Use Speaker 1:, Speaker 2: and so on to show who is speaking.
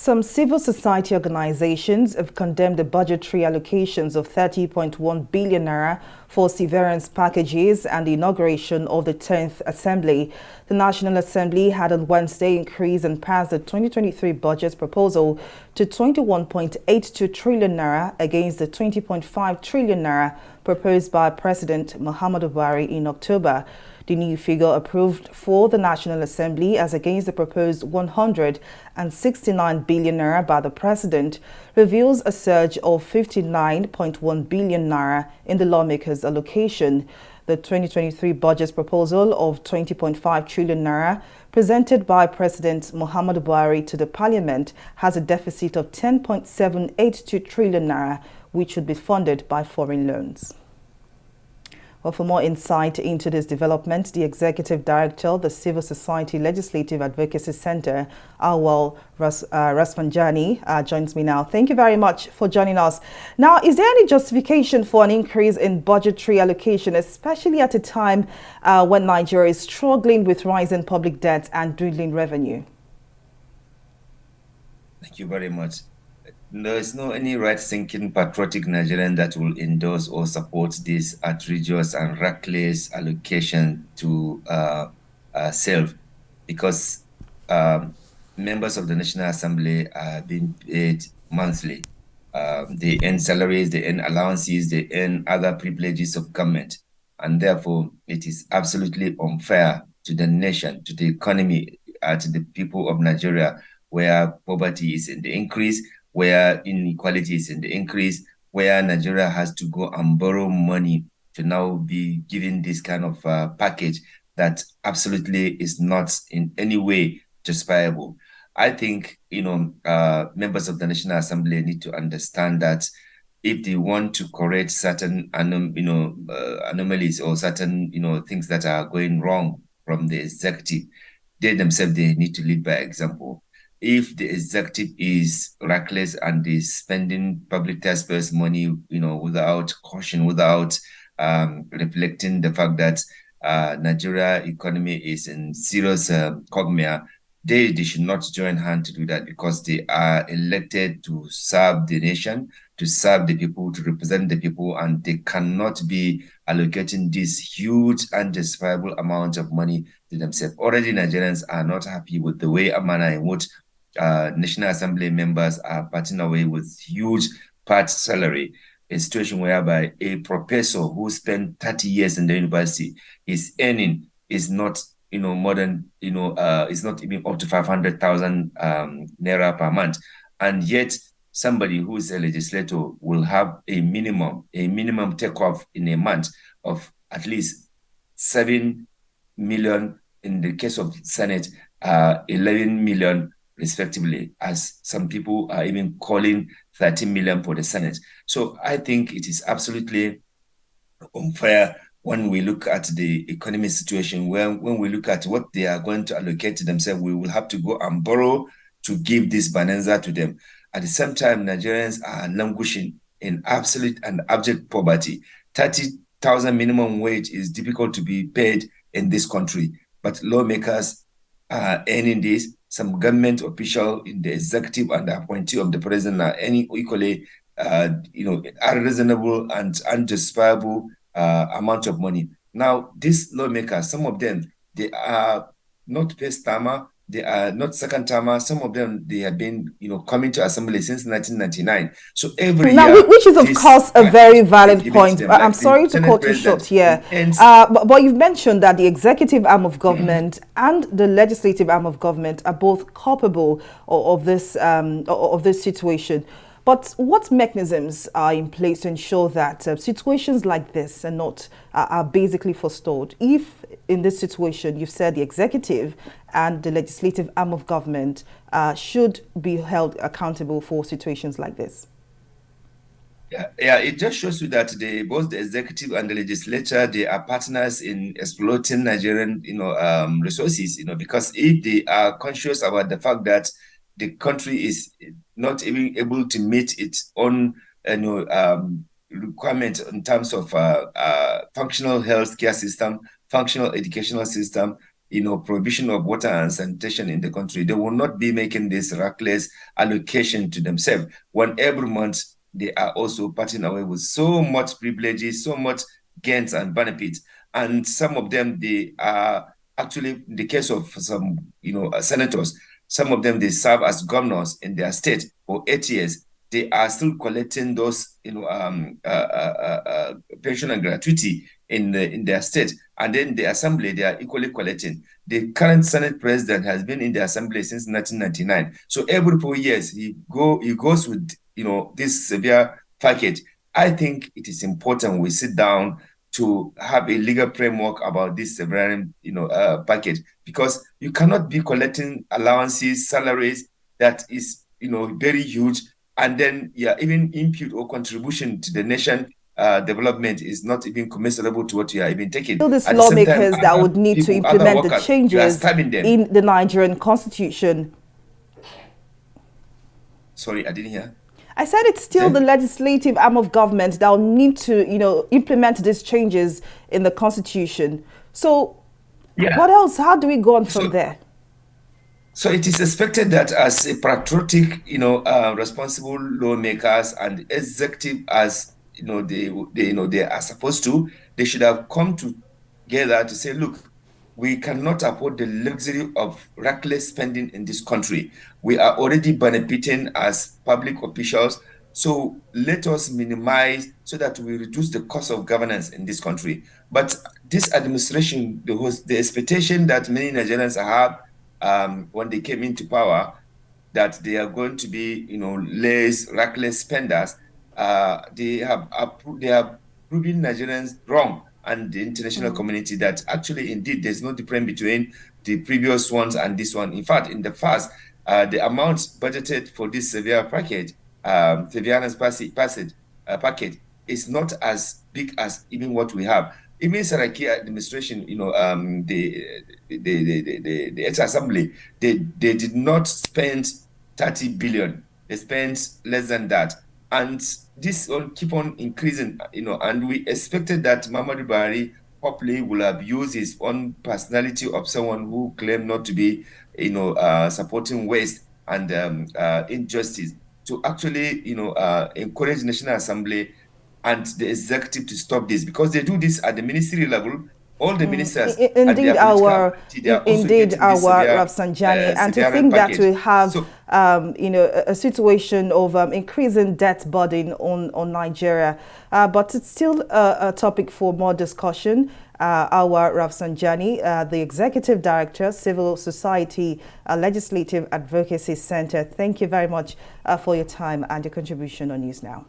Speaker 1: Some civil society organizations have condemned the budgetary allocations of 30.1 billion naira for severance packages and the inauguration of the 10th Assembly. The National Assembly had on Wednesday increased and passed the 2023 budget proposal to 21.82 trillion naira against the 20.5 trillion naira proposed by President Muhammadu Buhari in October. The new figure approved for the National Assembly as against the proposed 169 billion naira by the President reveals a surge of 59.1 billion naira in the lawmakers' allocation. The 2023 budget proposal of 20.5 trillion naira presented by President Muhammadu Buhari to the Parliament has a deficit of 10.782 trillion naira, which should be funded by foreign loans. Well, for more insight into this development, the Executive Director of the Civil Society Legislative Advocacy Center, Rafsanjani, joins me now. Thank you very much for joining us. Now, is there any justification for an increase in budgetary allocation, especially at a time when Nigeria is struggling with rising public debt and dwindling revenue?
Speaker 2: Thank you very much. There is no any right-thinking patriotic Nigerian that will endorse or support this outrageous and reckless allocation to self, because members of the National Assembly are being paid monthly. They earn salaries, they earn allowances, they earn other privileges of government, and therefore it is absolutely unfair to the nation, to the economy, to the people of Nigeria, where poverty is in the increase, where inequality is in the increase, where Nigeria has to go and borrow money to now be given this kind of package that absolutely is not in any way justifiable. I think, members of the National Assembly need to understand that if they want to correct certain, anomalies or certain, things that are going wrong from the executive, they themselves, they need to lead by example. If the executive is reckless and is spending public taxpayers' money, without caution, without reflecting the fact that Nigeria economy is in serious quagmire, they should not join hands to do that, because they are elected to serve the nation, to serve the people, to represent the people, and they cannot be allocating this huge unjustifiable amount of money to themselves. Already Nigerians are not happy with the way and manner in which National Assembly members are parting away with huge part salary, a situation whereby a professor who spent 30 years in the university, his earning is not, more than, is not even up to 500,000 naira per month. And yet somebody who is a legislator will have a minimum takeoff in a month of at least 7 million, in the case of Senate, 11 million respectively, as some people are even calling 13 million for the Senate. So I think it is absolutely unfair when we look at the economic situation, when we look at what they are going to allocate to themselves. We will have to go and borrow to give this bonanza to them. At the same time, Nigerians are languishing in absolute and abject poverty. 30,000 minimum wage is difficult to be paid in this country, but lawmakers are earning this. Some government official in the executive and the appointee of the president are any equally, unreasonable and unjustifiable amount of money. Now, these lawmakers, some of them, they are not first timer, they are not second timer. Some of them, they have been, coming to assembly since 1999. So every year,
Speaker 1: which is of course a very valid point. I'm sorry to cut you short here, but you've mentioned that the executive arm of government and the legislative arm of government are both culpable of this situation. But what mechanisms are in place to ensure that situations like this are basically forestalled? If in this situation, you've said the executive and the legislative arm of government should be held accountable for situations like this.
Speaker 2: Yeah, it just shows you that both the executive and the legislature, they are partners in exploiting Nigerian, resources, because if they are conscious about the fact that the country is not even able to meet its own, requirement in terms of functional healthcare system, functional educational system, provision of water and sanitation in the country, they will not be making this reckless allocation to themselves when every month they are also parting away with so much privileges, so much gains and benefits. And some of them, they are actually, in the case of some, senators, some of them, they serve as governors in their state for 8 years. They are still collecting those, pension and gratuity in their state. And then the assembly, they are equally collecting. The current Senate president has been in the assembly since 1999. So every 4 years, he goes with, this severe package. I think it is important we sit down to have a legal framework about this severe, package, because you cannot be collecting allowances, salaries that is, very huge, and then even input or contribution to the nation development is not even commensurable to what you are even taking.
Speaker 1: Still, these
Speaker 2: At the same time,
Speaker 1: lawmakers that
Speaker 2: other
Speaker 1: would need to
Speaker 2: people, other
Speaker 1: implement the
Speaker 2: workers, you are
Speaker 1: changes
Speaker 2: stabbing them.
Speaker 1: in the Nigerian constitution.
Speaker 2: Sorry, I didn't hear.
Speaker 1: I said it's still the legislative arm of government that will need to, implement these changes in the constitution. So what else? How do we go on from there?
Speaker 2: So it is expected that as a patriotic, responsible lawmakers and executive, as they are supposed to, they should have come together to say, look, we cannot afford the luxury of reckless spending in this country. We are already benefiting as public officials. So let us minimize so that we reduce the cost of governance in this country. But this administration, the expectation that many Nigerians have when they came into power, that they are going to be, less reckless spenders. They have proven Nigerians wrong, and the international community that actually, indeed, there's no difference between the previous ones and this one. In fact, in the past, the amount budgeted for this severe package, severance package, is not as big as even what we have. Even Saraki administration, the ex-assembly, they did not spend 30 billion. They spent less than that. And this will keep on increasing, and we expected that Muhammadu Buhari hopefully will have used his own personality of someone who claimed not to be, supporting waste and injustice to actually, encourage National Assembly and the executive to stop this, because they do this at the ministry level. All the ministers and their political party, they are also getting this severe,
Speaker 1: Rafsanjani, and to
Speaker 2: severe
Speaker 1: think
Speaker 2: package.
Speaker 1: that we have,
Speaker 2: So,
Speaker 1: a situation of increasing debt burden on Nigeria, but it's still a topic for more discussion. Our Rafsanjani, the Executive Director, Civil Society Legislative Advocacy Center, thank you very much for your time and your contribution on News Now.